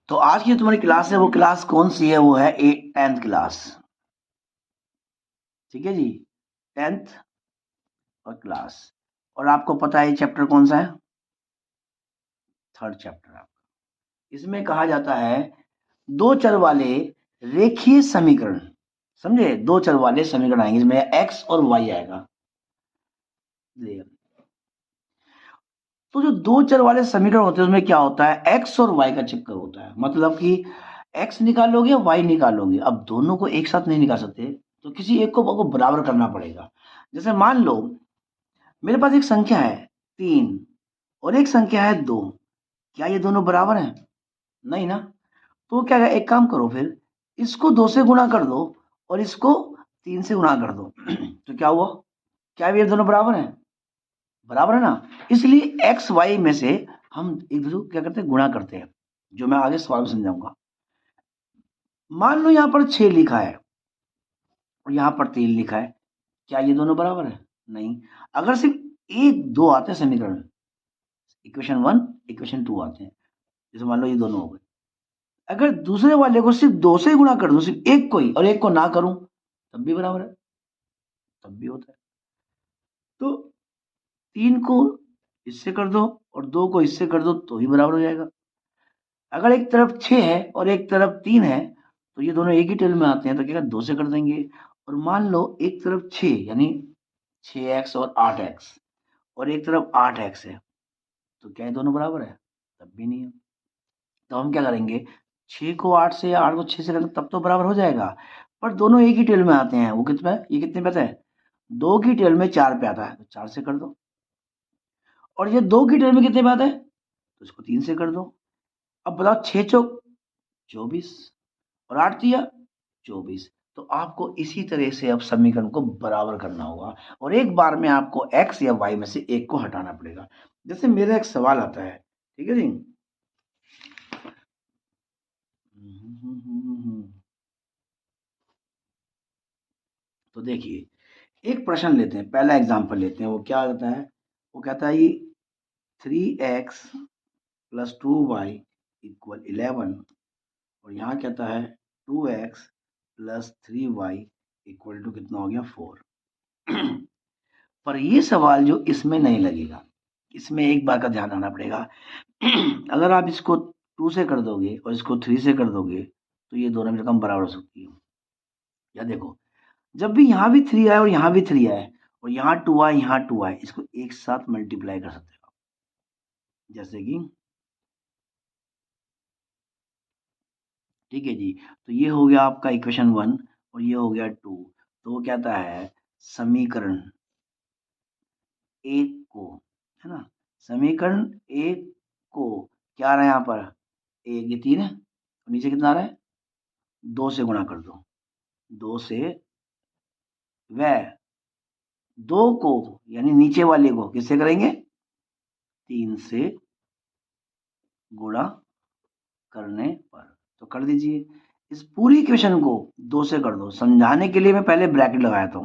तो आज की जो तुम्हारी क्लास है वो क्लास कौन सी है? वो है 10th क्लास। ठीक है जी, 10th और क्लास। और आपको पता है चैप्टर कौन सा है? थर्ड चैप्टर आपका। इसमें कहा जाता है दो चर वाले रेखीय समीकरण। समझे? दो चर वाले समीकरण आएंगे, इसमें एक्स और वाई आएगा। तो जो दो चर वाले समीकरण होते हैं उसमें क्या होता है, एक्स और वाई का चक्कर होता है। मतलब कि एक्स निकालोगे वाई निकालोगे, अब दोनों को एक साथ नहीं निकाल सकते, तो किसी एक को आपको बराबर करना पड़ेगा। जैसे मान लो मेरे पास एक संख्या है 3 और एक संख्या है 2, क्या ये दोनों बराबर हैं? नहीं ना। तो क्या है, एक काम करो फिर, इसको 2 से गुणा कर दो और इसको 3 से गुणा कर दो तो क्या हुआ? क्या ये दोनों बराबर हैं? बराबर है ना। इसलिए एक्स वाई में से हम एक दूसरे को क्या करते हैं, गुणा करते हैं, जो मैं आगे सवाल में समझाऊंगा। मान लो यहाँ पर 6 लिखा है और यहाँ पर 3 लिखा है, क्या ये दोनों बराबर है? नहीं। अगर सिर्फ एक दो आते हैं समीकरण, इक्वेशन 1 इक्वेशन 2 आते हैं, जैसे मान लो ये दोनों हो गए, अगर दूसरे वाले को सिर्फ 2 से गुणा कर दूं, सिर्फ एक को ही, और एक को ना करूं, तब भी बराबर है, तब भी होता है। तो 3 को इससे कर दो और 2 को इससे कर दो तो ही बराबर हो जाएगा। अगर एक तरफ 6 है और एक तरफ 3 है तो ये दोनों एक ही टेबल में आते हैं, तो क्या 2 से कर देंगे। और मान लो एक तरफ 6 यानी 6x और 8x, और एक तरफ 8x है, तो क्या ये दोनों बराबर है? तब भी नहीं है। तो हम क्या करेंगे, 6 को 8 से या 8 को 6 से करेंगे तब तो बराबर हो जाएगा। पर दोनों एक ही टेबल में आते हैं, वो कितने पे, ये कितने पे आता है, 2 की टेबल में 4 पे आता है, तो 4 से कर दो। और ये 2 की टेबल में कितने पे आता है, तो इसको 3 से कर दो। अब बताओ 6 चौक 24 और 8 तिया 24। तो आपको इसी तरह से अब समीकरण को बराबर करना होगा और एक बार में आपको x या y में से एक को हटाना पड़ेगा। जैसे मेरा एक सवाल आता है, ठीक है जी। तो देखिए एक प्रश्न लेते हैं, पहला एग्जांपल लेते हैं। वो क्या होता है, वो कहता है ये 3x प्लस 2y इक्वल 11, और यहाँ कहता है 2x plus 3y equal to कितना हो गया 4। पर ये सवाल जो इसमें नहीं लगेगा, इसमें एक बात का ध्यान रखना पड़ेगा। अगर आप इसको 2 से कर दोगे और इसको 3 से कर दोगे तो ये दोनों में रकम बराबर हो सकती है। या देखो, जब भी यहाँ भी 3 आए और यहाँ भी 3 आए और यहाँ 2 आए यहाँ 2 आए, इसको एक साथ मल्टीप्लाई कर सकते हो। जैसे कि ठीक है जी, तो ये हो गया आपका इक्वेशन 1 और ये हो गया 2। तो वो कहता है समीकरण एक को, है ना, समीकरण एक को क्या आ रहा है यहाँ पर, एक ये 3 है और नीचे कितना आ रहा है, 2 से गुणा कर दो। 2 से वह 2 को यानी नीचे वाले को किससे करेंगे, 3 से गुणा करने पर। तो कर दीजिए, इस पूरी इक्वेशन को 2 से कर दो। समझाने के लिए मैं पहले ब्रैकेट लगाया था,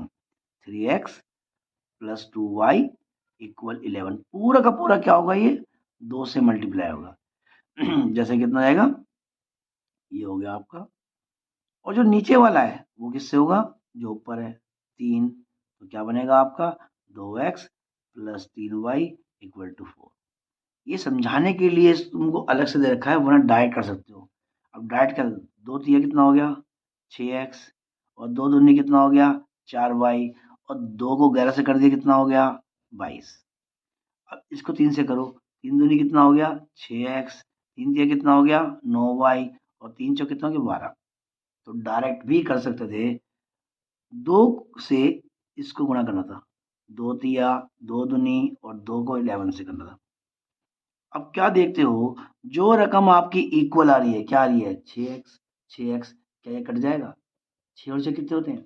3x प्लस 2y इक्वल 11, पूरा का पूरा क्या होगा, ये 2 से मल्टीप्लाई होगा। जैसे कितना आएगा, ये हो गया आपका, और जो नीचे वाला है वो किससे होगा, जो ऊपर है 3, तो क्या बनेगा आपका 2x plus 3y equal to 4। ये समझाने के लिए तुमको अलग से दे रखा है, वरना डायरेक्ट कर सकते हो। अब डायरेक्ट कर, 2 तिया कितना हो गया 6x, और 2 दूनी कितना हो गया 4y, और 2 को 11 से कर दिया कितना हो गया 22। अब इसको 3 से करो, 3 दूनी कितना हो गया 6x, 3 तिया कितना हो गया 9y, और 3 चौक कितना हो गया 12। तो डायरेक्ट भी कर सकते थे, 2 से इसको गुणा करना था, 2 तिया 2 दूनी और 2 को 11 से करना था। अब क्या देखते हो, जो रकम आपकी इक्वल आ रही है, क्या आ रही है 6x, 6x, क्या ये कट जाएगा, 6 और 6 कितने होते हैं,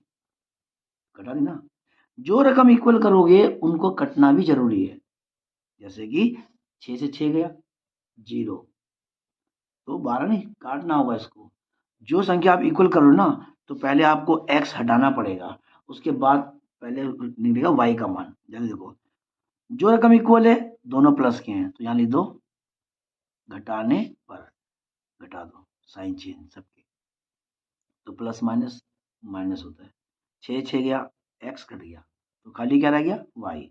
कटा नहीं ना। जो रकम इक्वल करोगे उनको कटना भी जरूरी है। जैसे कि 6 से 6 गया 0, तो 12 नहीं काटना होगा इसको। जो संख्या आप इक्वल करो ना, तो पहले आपको x हटाना पड़ेगा, उसके बाद पहले निकलेगा y का मान। जैसे देखो, जो रकम इक्वल है दोनों प्लस के हैं, तो यहाँ लिख दो घटाने पर, घटा दो, साइन चेंज सबके, तो प्लस माइनस माइनस होता है। 6 गया, x कट गया, तो खाली क्या रह गया y।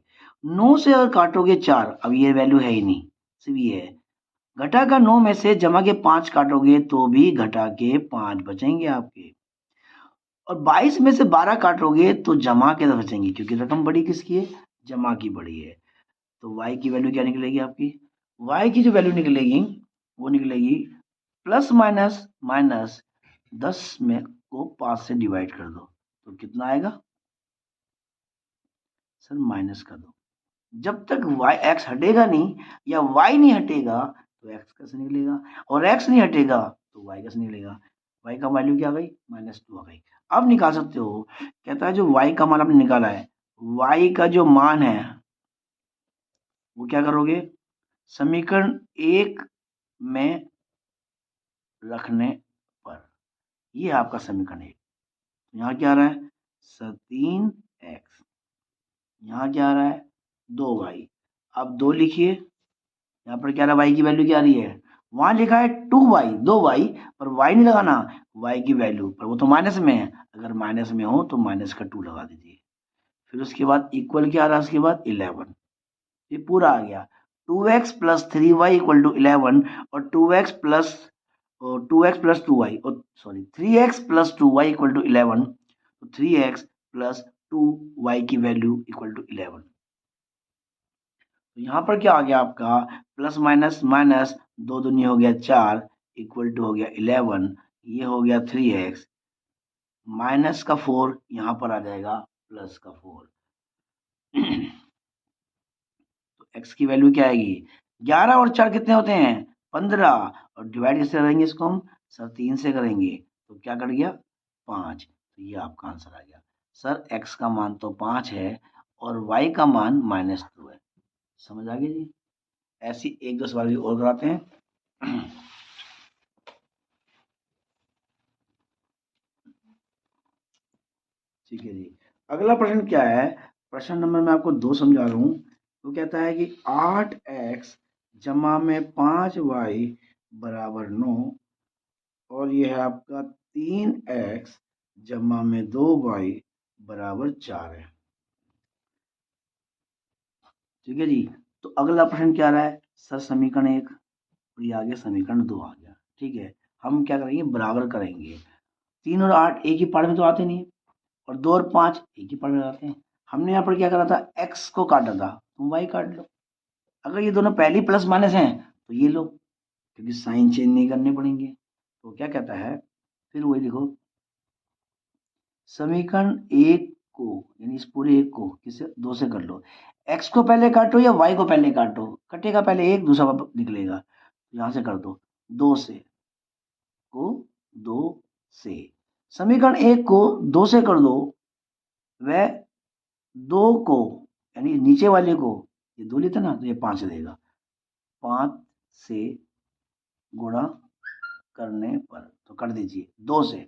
9 से अगर काटोगे 4, अब ये वैल्यू है ही नहीं, सिर्फ ये है। घटा का 9 में से जमा के 5 काटोगे तो भी घटा के 5 बचेंगे आपके। और 22 में से 12 काटोगे तो जमा के बचेंगे, क्योंकि रकम बड़ी किसकी है, जमा की बड़ी है। तो y की वैल्यू क्या निकलेगी आपकी, y की जो वैल्यू निकलेगी वो निकलेगी प्लस माइनस माइनस 10 में को 5 से डिवाइड कर दो, तो कितना आएगा सर, माइनस का 2। जब तक x हटेगा नहीं या y नहीं हटेगा तो x कैसे निकलेगा, और x नहीं हटेगा तो y कैसे निकलेगा। y का वैल्यू क्या आ गई, -2 आ गई। अब निकाल सकते हो, कहता है जो y का मान आपने निकाला है, y का जो मान है वो क्या करोगे, समीकरण 1 में रखने पर, ये आपका समीकरण 1। यहाँ क्या आ रहा है 3x, यहाँ क्या आ रहा है 2y। अब 2 लिखिए, यहाँ पर क्या रहा है, y की वैल्यू क्या आ रही है, वहां लिखा है 2y 2y, पर y नहीं लगाना, y की वैल्यू पर वो तो माइनस में है, अगर माइनस में हो तो माइनस का 2 लगा दीजिए। फिर उसके बाद इक्वल क्या आ रहा है, उसके बाद 11, ये पूरा आ गया। 2x plus 3y equal to 11, और 2x प्लस 2y, और sorry 3x plus 2y equal to 11, तो 3x प्लस 2y की वैल्यू इक्वल टू 11। तो यहाँ पर क्या आ गया आपका, प्लस माइनस माइनस 2 दूनी हो गया 4 इक्वल टू हो गया 11, ये हो गया 3x, माइनस का 4 यहाँ पर आ जाएगा प्लस का 4। तो x की वैल्यू क्या आएगी, 11 और 4 कितने होते हैं 15, और डिवाइड किससे करेंगे इसको हम सर, 3 से करेंगे, तो क्या कट गया 5। तो ये आपका आंसर आ गया सर, x का मान तो 5 है और y का मान -2 है। समझ आ गई जी। ऐसी 1-2 सवाल भी और कराते हैं। ठीक है जी, अगला प्रश्न क्या है, प्रश्न नंबर मैं आपको 2 समझा रहा हूँ। तो कहता है कि 8x जमा में 5y बराबर 9, और ये है आपका 3x जमा में 2y बराबर 4 है। ठीक है जी, तो अगला प्रश्न क्या रहा है सर, समीकरण 1 और ये आ गया समीकरण 2 आ गया। ठीक है, हम क्या करेंगे, बराबर करेंगे। 3 और 8 एक ही पार्ट में तो आते नहीं, और 2 और 5 एक ही पार्ट में आते हैं। हमने यहाँ पर क्या करा था, x को काटा था, तुम y काट लो। अगर ये दोनों पहली प्लस माइनस हैं तो ये लो, क्योंकि साइन चेंज नहीं करने पड़ेंगे। तो क्या कहता है, फिर वही लिखो, समीकरण 1 को, यानी इस पूरे 1 को किसे 2 से कर लो। x को पहले काटो या y को पहले काटो, कटेगा पहले 1, दूसरा निकलेगा, यहाँ से कर दो 2 से को 2 से। समीकरण 1 को 2 से कर दो, वह 2 को, यानी नीचे वाले को, ये 2 लेते ना तो ये 5 देगा, 5 से गुणा करने पर, तो कर दीजिए 2 से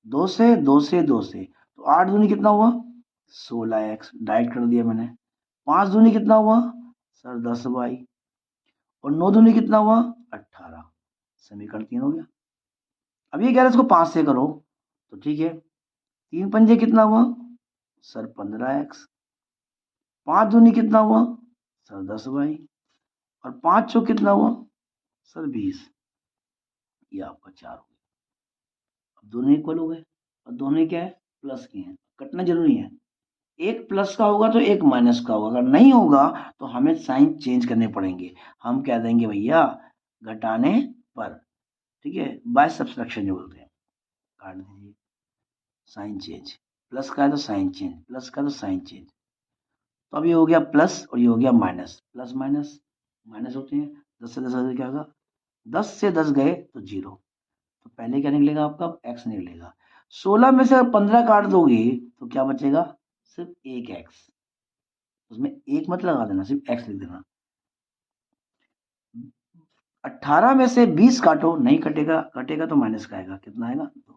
2 से 2 से 2 से, तो 8 दूनी कितना हुआ 16x, डायरेक्ट कर दिया मैंने। 5 दूनी कितना हुआ सर 10y, और 9 दूनी कितना हुआ 18। समीकरण 3 हो गया। अब ये कह रहे हैं इसको 5 से करो, तो ठीक है, 3 पंजे कितना हुआ सर 15x, 5 दूनी कितना हुआ सर 10y, और 5 चौक कितना हुआ सर 20, ये आपका 4 हो गया। अब दोनों इक्वल हो गए, और दोनों क्या है प्लस के हैं, कटना जरूरी है। एक प्लस का होगा तो एक माइनस का होगा, अगर नहीं होगा तो हमें साइन चेंज करने पड़ेंगे। हम कह देंगे भैया घटाने पर, ठीक है, बाय सब्सट्रैक्शन जो बोलते हैं, काट दीजिए साइन चेंज, प्लस का है तो साइन चेंज, प्लस का तो साइन चेंज। तो अब ये हो गया प्लस और ये हो गया माइनस, प्लस माइनस माइनस होते हैं, 10 से 10 क्या होगा, 10 से 10 गए तो 0, तो पहले क्या निकलेगा आपका x निकलेगा। 16 में से 15 काट दोगे तो क्या बचेगा सिर्फ 1x, उसमें 1 मत लगा देना, सिर्फ x लिख देना। 18 में से 20 काटो, नहीं कटेगा, कटेगा तो माइनस का आएगा, कितना आएगा 2,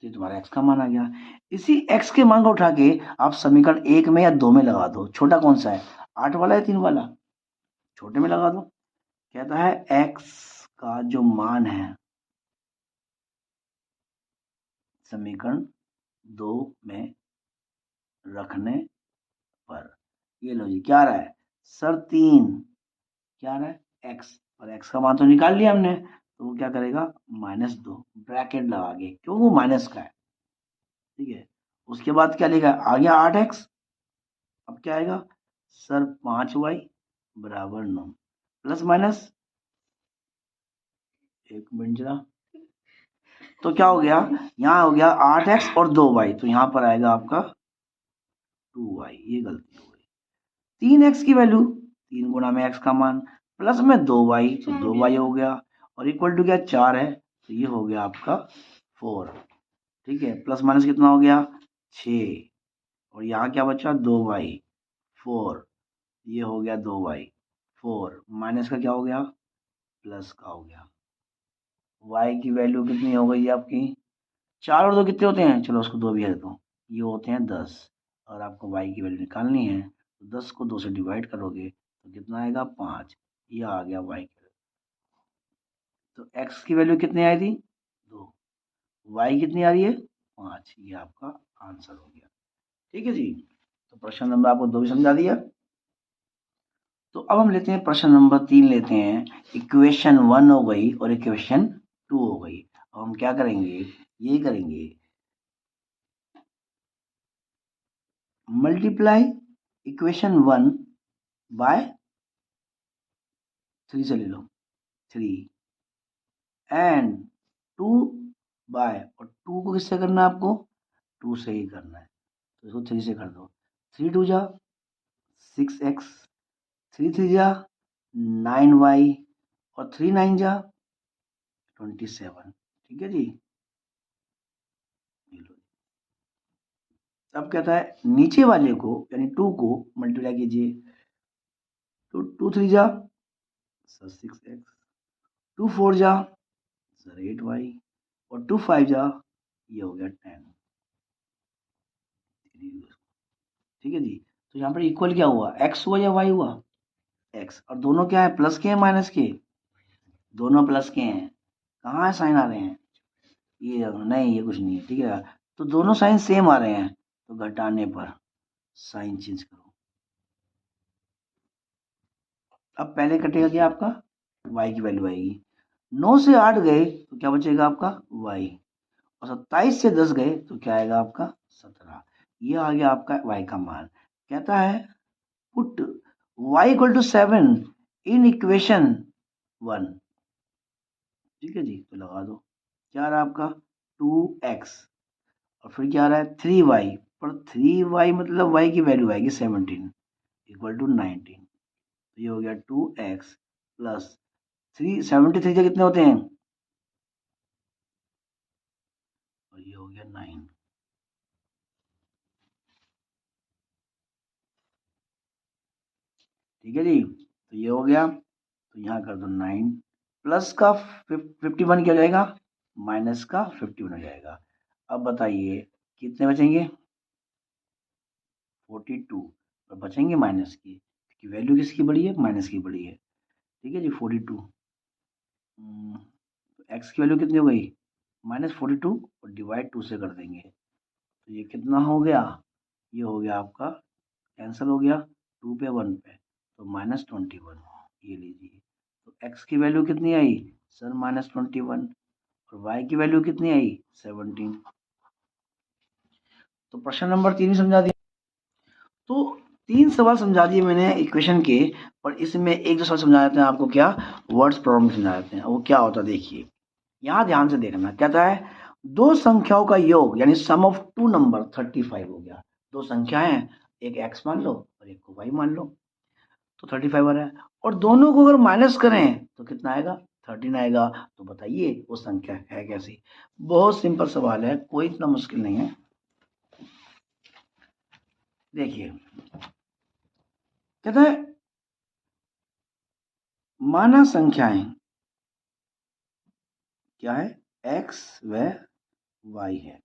तो तुम्हारा x का मान आ गया। इसी x के मान को उठा के आप समीकरण 1 में या 2 में लगा दो। छोटा कौन सा है, 8 वाला या 3 वाला, छोटे में लगा दो। कहता है x का जो मान है समीकरण 2 में रखने पर, ये लो जी, क्या आ रहा है सर 3, क्या आ रहा है x, और x का मान तो निकाल लिया हमने, तो वो क्या करेगा -2 ब्रैकेट लगा के, क्यों वो माइनस का है, ठीक है। उसके बाद क्या लिखा है, आ गया 8x, अब क्या आएगा सर 5y बराबर 9, प्लस माइनस, एक मिनट जरा, तो क्या हो गया, यहाँ हो गया 8x और 2y, तो यहाँ पर आएगा आपका 2y, ये गलती हो गई। 3x की वैल्यू 3 गुना में x का मान, प्लस में 2y, तो 2y हो गया, और इक्वल टू क्या 4 है, तो ये हो गया आपका 4, ठीक है। प्लस माइनस कितना हो गया 6, और यहाँ क्या बचा 2y 4, ये हो गया 2y 4, माइनस का क्या हो गया प्लस का हो गया। y की वैल्यू कितनी हो गई आपकी, 4 और 2 कितने होते हैं, चलो उसको 2 भी है, तो ये होते हैं 10, और आपको y की वैल्यू निकालनी है, तो 10 को 2 से डिवाइड करोगे तो कितना आएगा 5, ये आ गया y की वैल्यू। तो x की वैल्यू कितनी आई थी 2, y कितनी आ रही है 5, ये आपका आंसर हो गया, ठीक है जी। तो प्रश्न नंबर आपको 2 भी समझा दिया। तो अब हम लेते हैं प्रश्न नंबर 3 लेते हैं, इक्वेशन 1 हो गई और इक्वेशन 2 हो गई। अब हम क्या करेंगे, ये करेंगे मल्टीप्लाई इक्वेशन 1 बाय 3 से ले लो 3 एंड 2 बाय, और 2 को किससे करना है आपको 2 से ही करना है, तो इसको 3 से कर दो, 3 2 जा 6x, 3 3 जा 9y, और 3 9 जा 27, ठीक है जी। अब कहता है नीचे वाले को यानी 2 को मल्टीप्लाई कीजिए, तो 2 3 जा सर 6x, 2 4 जा सर 8y, और 2 5 जा ये हो गया 10, ठीक है जी। तो यहाँ पर इक्वल क्या हुआ, x हुआ या y हुआ, x, और दोनों क्या है प्लस के हैं माइनस के, दोनों प्लस के हैं, कहाँ है साइन आ रहे हैं, ये नहीं, ये कुछ नहीं है, ठीक है। तो दोनों साइन सेम आ रहे हैं, तो घटाने पर साइन चेंज करो, अब पहले कटेगा क्या आपका y की वैल्यू आएगी, 9 से 8 गए तो क्या बचेगा आपका y, और 27 से 10 गए तो क्या आएगा आपका 17, ये आ गया आपका y का मान। कहता है put y equal to 7 in equation 1, ठीक है जी। तो लगा दो, क्या रहा आपका 2x, और फिर क्या आ रहा है 3y, पर 3y मतलब y की वैल्यू आएगी 17 इक्वल टू 19, तो ये हो गया 2x प्लस 373 से कितने होते हैं, और ये हो गया 9, ठीक है जी। तो ये हो गया, तो यहाँ कर दो 9 प्लस का 51 क्या हो जाएगा, माइनस का 51 हो जाएगा। अब बताइए कितने बचेंगे 42, और बचेंगे माइनस की, क्योंकि वैल्यू किसकी बड़ी है माइनस की बड़ी है, ठीक है जी। 42, एक्स की वैल्यू कितनी हो गई -42, और डिवाइड 2 से कर देंगे, तो ये कितना हो गया, ये हो गया आपका कैंसिल हो गया 2 पे 1 पे, तो -21, ये लीजिए। तो x की वैल्यू कितनी आई सर -21, और y की वैल्यू कितनी आई 17। तो प्रश्न नंबर 3 समझा दिया। तो 3 सवाल समझा दिए मैंने इक्वेशन के, और इसमें एक दो सवाल समझा देते हैं आपको, क्या वर्ड्स प्रॉब्लम समझा देते हैं, वो क्या होता है देखिए, यहाँ ध्यान से देखना। कहता है दो संख्याओं का योग यानी सम ऑफ टू नंबर 35 हो गया, दो संख्याएं हैं, एक x मान लो और एक को y मान लो, तो 35 आ रहा है, और दोनों को अगर माइनस करें तो कितना आएगा 13 आएगा। तो बताइए वो संख्या है कैसी, बहुत सिंपल सवाल है, कोई इतना मुश्किल नहीं है। देखिए कहता है माना संख्याएं क्या है x व y है,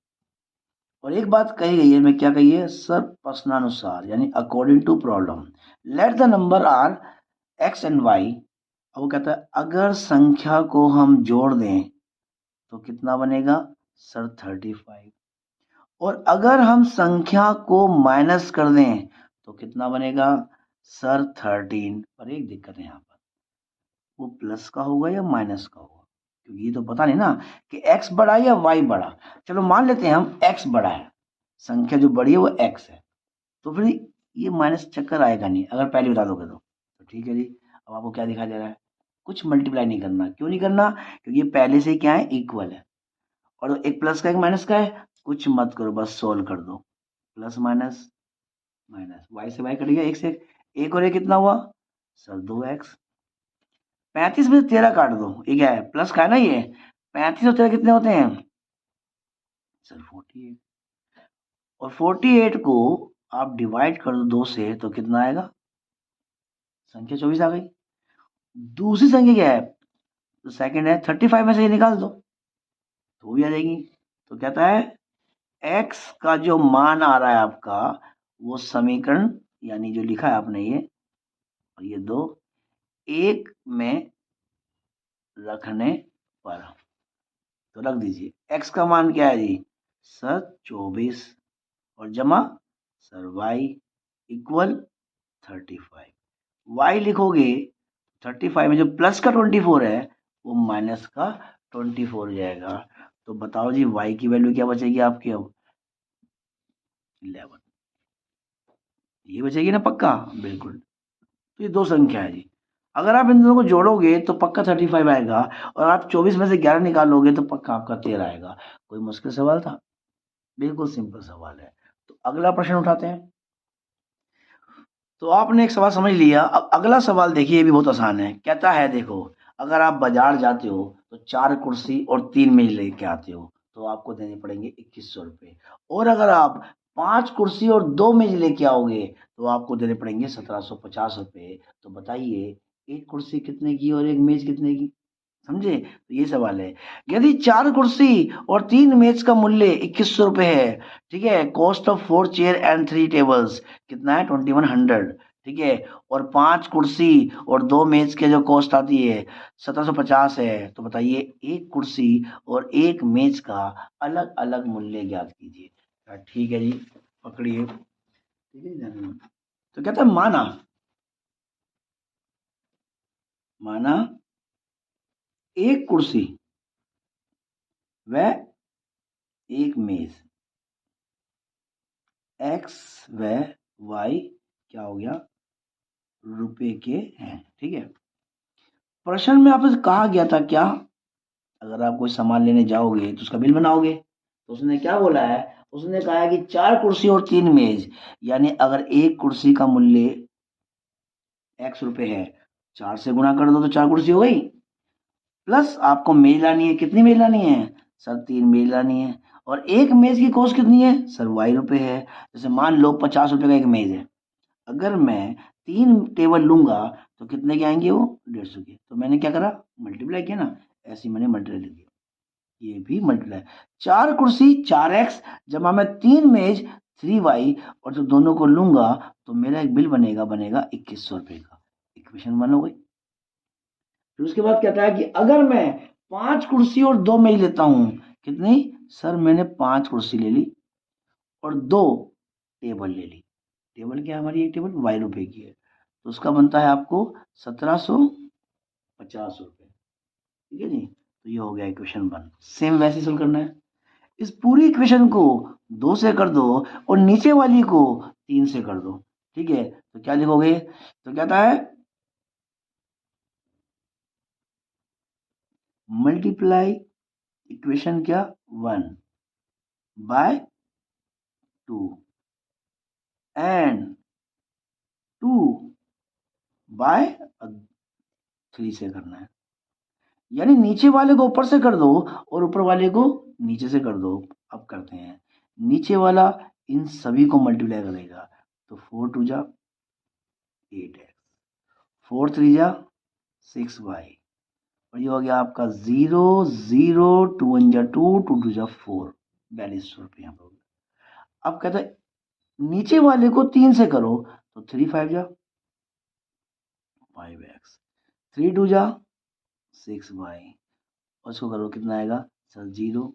और एक बात कही गई है, मैं क्या कही है सर प्रश्नानुसार यानी according to problem, let the number are x and y अब वो कहता है अगर संख्या को हम जोड़ दें तो कितना बनेगा सर 35, और अगर हम संख्या को माइनस कर दें तो कितना बनेगा सर 13। पर एक दिक्कत है यहाँ पर, वो प्लस का होगा या माइनस का होगा, क्योंकि ये तो पता नहीं ना कि x बड़ा है या y बड़ा। चलो मान लेते हैं हम x बड़ा है, संख्या जो बड़ी है वो x है, तो फिर ये माइनस चक्कर आएगा नहीं अगर पहले बता दोगे तो ठीक है जी। अब आपको क्या दिखाई दे रहा है, कुछ मल्टीप्लाई नहीं करना। क्यों नहीं करना, क्योंकि ये पहले से क्या है इक्वल है, और एक प्लस का एक माइनस का है, कुछ मत करो बस सोल्व कर दो। प्लस माइनस माइनस, वाई से वाई कट गया, एक से एक और एक कितना हुआ सर 2x। 35 में से 13 काट दो, ये क्या है प्लस का है ना, ये 35 और 13 कितने होते हैं सर 48, और 48 को आप डिवाइड कर दो 2 से तो कितना आएगा, संख्या 24 आ गई। दूसरी संख्या क्या है, तो सेकंड है 35 में से ये निकाल दो तो वो भी आ जाएगी। तो कहता है x का जो मान आ रहा है आपका, वो समीकरण यानी जो लिखा है आपने ये और ये दो एक में रखने पर, तो रख दीजिए x का मान क्या है जी सर 24, और जमा सर y इक्वल 35। y लिखोगे 35 में जो प्लस का 24 है वो माइनस का 24 हो जाएगा। तो बताओ जी y की वैल्यू क्या बचेगी आपकी, अब 11 ये बचेगी ना पक्का, बिल्कुल। तो ये दो संख्या है जी, अगर आप इन दोनों को जोड़ोगे तो पक्का 35 आएगा, और आप 24 में से 11 निकालोगे तो पक्का आपका 13 आएगा। कोई मुश्किल सवाल था, बिल्कुल सिंपल सवाल है। तो अगला प्रश्न उठाते हैं। तो आपने एक सवाल समझ लिया, अब अगला सवाल देखिए, ये भी बहुत आसान है। कहता है देखो, अगर आप बाजार जाते हो तो 4 कुर्सी और 3 मेज लेके आते हो तो आपको देने पड़ेंगे 2100 रुपये, और अगर आप 5 कुर्सी और 2 मेज लेके आओगे तो आपको देने पड़ेंगे 1750 रुपये। तो बताइए एक कुर्सी कितने की और एक मेज कितने की, समझे। तो ये सवाल है, यदि 4 कुर्सी और 3 मेज का मूल्य 2100 रुपये है, ठीक है, cost of 4 chair and 3 tables कितना है 2100, ठीक है, और 5 कुर्सी और 2 मेज के जो कॉस्ट आती है 1750 है, तो बताइए एक कुर्सी और एक मेज का अलग अलग मूल्य ज्ञात कीजिए। ठीक है जी, पकड़िए, ठीक है ध्यान। तो कहता है माना माना एक कुर्सी व एक मेज एक्स व वाई क्या हो गया रुपए के हैं, ठीक है। प्रश्न में आपसे कहा गया था क्या, अगर आप कोई सामान लेने जाओगे तो उसका बिल बनाओगे, तो उसने क्या बोला है, उसने कहा है कि 4 कुर्सी और 3 मेज, यानी अगर एक कुर्सी का मूल्य x रुपए है, 4 से गुणा कर दो तो 4 कुर्सी हो गई, प्लस आपको मेज लानी है, कितनी मेज लानी है सर 3 मेज लानी है, और एक मेज की कॉस्ट कितनी है सर y रुपए है। जैसे मान लो 50 रुपए का एक मेज है, अगर मैं 3 टेबल लूंगा तो कितने के आएंगे वो 150 के, तो मैंने क्या करा मल्टीप्लाई किया ना, ऐसे ही मैंने मल्टीप्लाई लिख दिया, ये भी मल्टीप्लाई। 4 कुर्सी 4x जमा में 3 मेज 3y, और जब दोनों को लूंगा तो मेरा एक बिल बनेगा 2100 रुपए का। इक्वेशन 1 हो गई। फिर उसके बाद कहता है कि अगर मैं 5 कुर्सी और 2 मेज लेता हूं, कितनी सर मैंने 5 कुर्सी ले ली और 2 टेबल ले ली, टेबल क्या है हमारी, एक टेबल y रुपए की है, तो उसका बनता है आपको 1750 रुपए, ठीक है जी। तो ये हो गया इक्वेशन 1। सेम वैसे सोल्व करना है, इस पूरी इक्वेशन को 2 से कर दो और नीचे वाली को 3 से कर दो, ठीक है। तो क्या लिखोगे, तो कहता है मल्टीप्लाई इक्वेशन क्या 1 बाय 2 एंड 2 बाय 3 से करना है, यानी नीचे वाले को ऊपर से कर दो और ऊपर वाले को नीचे से कर दो। अब करते हैं, नीचे वाला इन सभी को मल्टीप्लाई करेगा, तो 4 2 जा 8x, 4 3 जा 6y, और ये हो गया आपका 0 0 2 1 जा 2 2 2 जा 4, 4200 रुपये यहाँ पर हो गया। अब कहता है नीचे वाले को 3 से करो, तो 3 5 जा 5x, 3 2 जा 6y, और इसको करो कितना आएगा सर 0,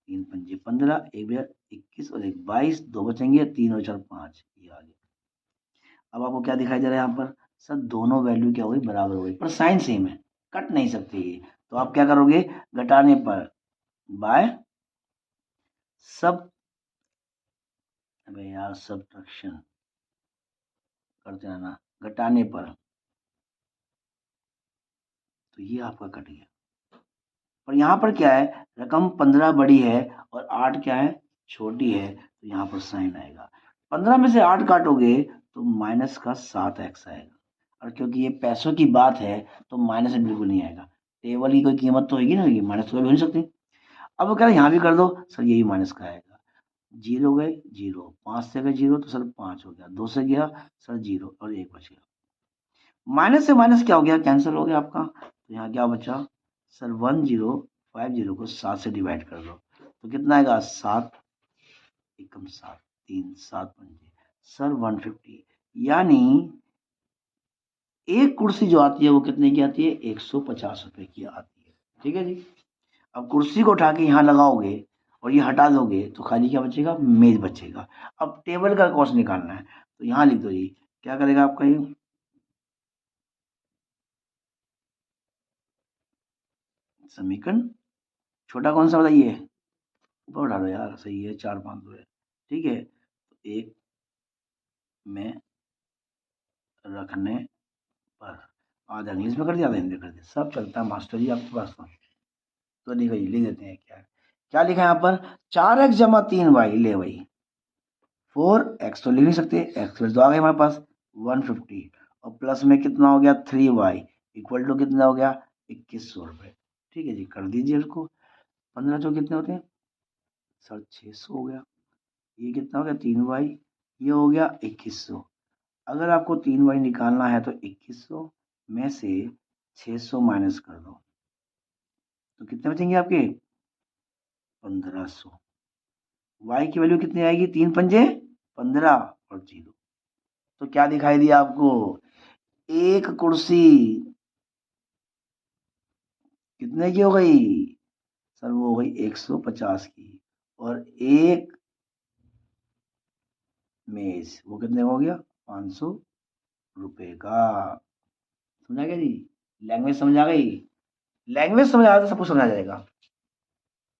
3 पंजे 15, एक बजा 21 और एक 22, 2 बचेंगे 3 और 4 5, ये आ गया। अब आपको क्या दिखाई दे रहा है यहाँ पर सर दोनों वैल्यू क्या हो गई बराबर हो गई, पर साइन सेम है, कट नहीं सकते ये, तो आप क्या करोगे घटाने पर बाय सब, अबे यार सब्ट्रैक्शन करते रहना, घटाने पर, तो ये आपका कट गया। और यहाँ पर क्या है रकम 15 बड़ी है और 8 क्या है छोटी है, तो यहाँ पर साइन आएगा। 15 में से 8 काटोगे तो माइनस का 7x आएगा, और क्योंकि ये पैसों की बात है तो माइनस में बिल्कुल नहीं आएगा, टेबल की कोई कीमत तो होगी ना, ये माइनस तो कभी हो नहीं सकती। अब वो कह रहे हैं यहाँ भी कर दो सर, यही माइनस का आएगा, 0 गए 0, 5 से गए 0 तो सर 5 हो गया, 2 से गया सर 0 और 1 बच गया। माइनस से माइनस क्या हो गया कैंसिल हो गया आपका, तो यहाँ क्या बचा सर 1050 को 7 से डिवाइड कर दो तो कितना आएगा 7 एकम 7, 3 7 पंजे सर 150, यानी एक कुर्सी जो आती है वो कितने की आती है 150 रुपए की आती है। ठीक है जी। अब कुर्सी को उठा के यहाँ लगाओगे और ये हटा दोगे तो खाली क्या बचेगा मेज बचेगा। अब टेबल का कॉस्ट निकालना है तो यहाँ लिख दो जी, क्या करेगा आपका ये समीकरण, छोटा कौन सा बताइए, ऊपर उठा दो यार, सही है 4 5 2 है। ठीक है, तो एक में रखने पर, आधा इंग्लिश में कर दिया आधा हिंदी में कर दिया, सब चलता है मास्टर जी आपके पास तो लिखो जी, लिख देते हैं क्या है, क्या लिखा है यहाँ पर 4x जमा 3y, ले भाई 4x तो लिख नहीं सकते, x तो आ गए हमारे पास 150 और प्लस में कितना हो गया 3y इक्वल टू कितना हो गया 2100 रुपये। ठीक है जी, कर दीजिए उसको, 15 चौ कितने होते हैं सर 600 हो गया, ये कितना हो गया 3y, ये हो गया 2100। अगर आपको 3y निकालना है तो 2100 में से 600 माइनस कर दो तो कितने बचेंगे आपके 1500। y की वैल्यू कितनी आएगी 3 पंजे 15 और 0, तो क्या दिखाई दिया आपको एक कुर्सी कितने की हो गई सर, वो हो गई 150 की, और एक मेज वो कितने हो गया 500 रुपए का। समझा गया जी, लैंग्वेज समझ आ गई, लैंग्वेज समझ आ तो सब कुछ समझ आ जाएगा।